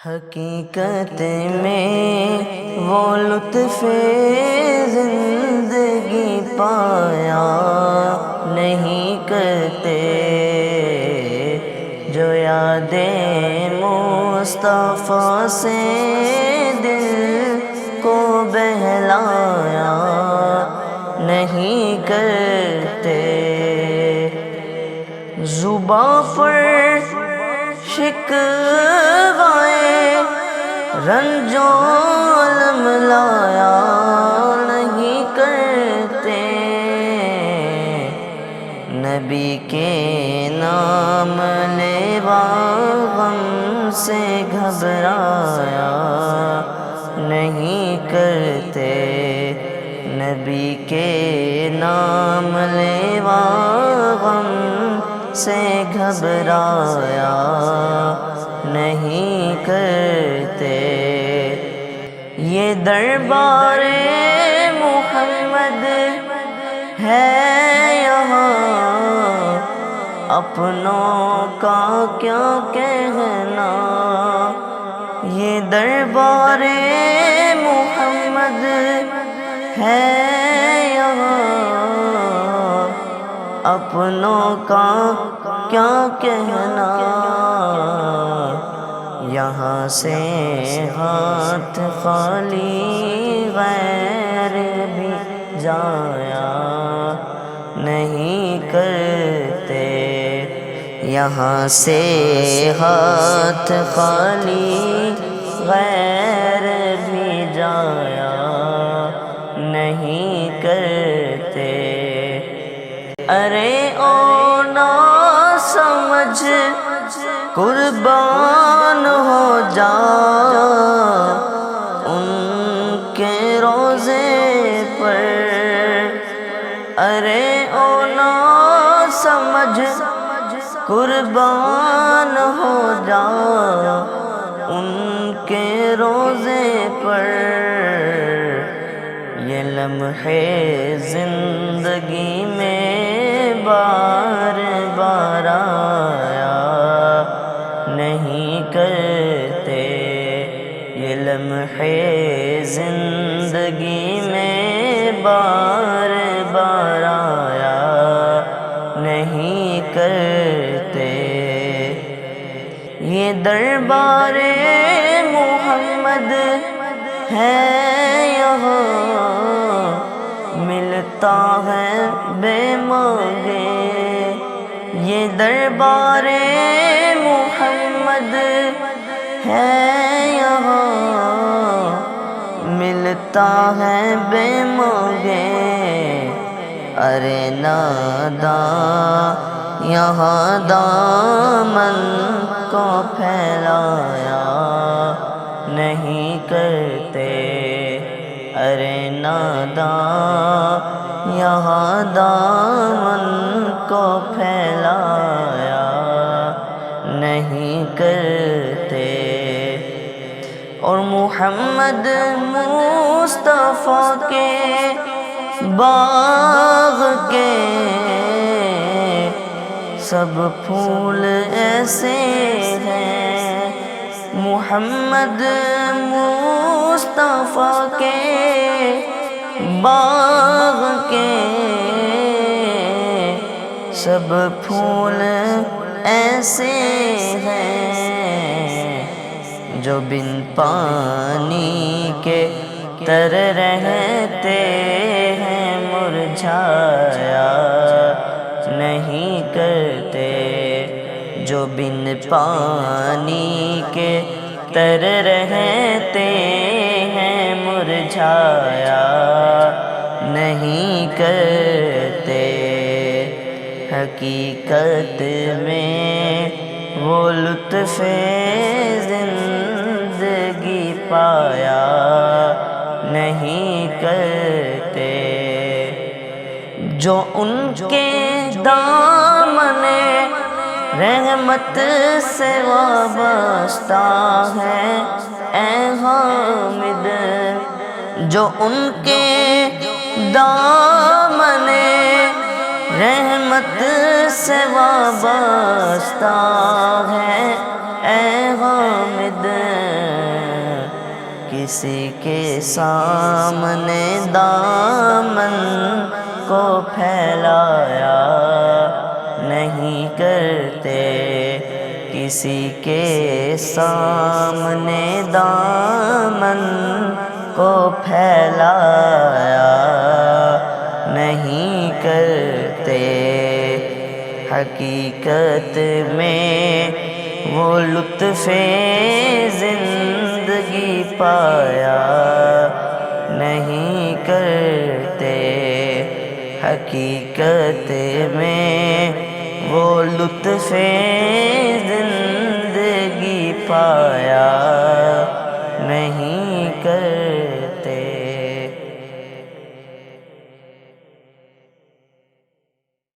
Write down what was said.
حقیقت میں وہ لطف زندگی پایا نہیں کرتے جو یاد مصطفیٰ سے دل کو بہلایا نہیں کرتے۔ زباں پر شکوائے رنج و الم لایا نہیں کرتے، نبی کے نام لیوا غم سے گھبرایا نہیں کرتے، نبی کے نام لیوا غم سے گھبرایا نہیں کرتے۔ یہ دربار محمد ہے یہاں، اپنوں کا کیا کہنا، یہ دربار محمد ہے یہاں، اپنوں کا کیا کہنا، یہاں سے ہاتھ خالی غیر بھی جایا نہیں کرتے، یہاں سے ہاتھ خالی غیر بھی جایا نہیں کرتے۔ ارے او نا سمجھ قربان ہو جا ان کے روزے پر، ارے او نا سمجھ قربان ہو جا ان کے روزے پر، یہ لمحے زندگی میں بار بار آیا نہیں کرتے، یہ لمحے زندگی میں بار بار آیا نہیں کرتے۔ یہ دربار محمد ہے یہاں، ملتا ہے بے مانگے، یہ دربار محمد ہے یہاں، ملتا ہے بے مانگے، ارے ناداں یہاں دامن کو پھیلایا نہیں کرتے، ارے ناداں یہاں دامن کو پھیلایا نہیں کرتے، اور محمد مصطفیٰ کے باغ کے سب پھول ایسے ہیں، محمد مصطفیٰ کے باغ کے سب پھول ایسے ہیں، جو بن پانی کے تر رہتے ہیں مرجھایا نہیں کرتے، جو بن پانی کے تر رہتے ہیں مرجھایا نہیں کرتے، حقیقت میں وہ لطف زندگی پایا نہیں کرتے، جو ان کے دامن رحمت سے وابستہ ہے اے حامد، جو ان کے دامن رحمت سے وابستہ ہے اے حامد، کسی کے سامنے دامن کو پھیلایا نہیں کرتے، کسی کے سامنے دامن کو پھیلایا نہیں کرتے۔ حقیقت میں وہ لطف زندگی پایا نہیں کرتے، حقیقت میں وہ لطف زندگی پایا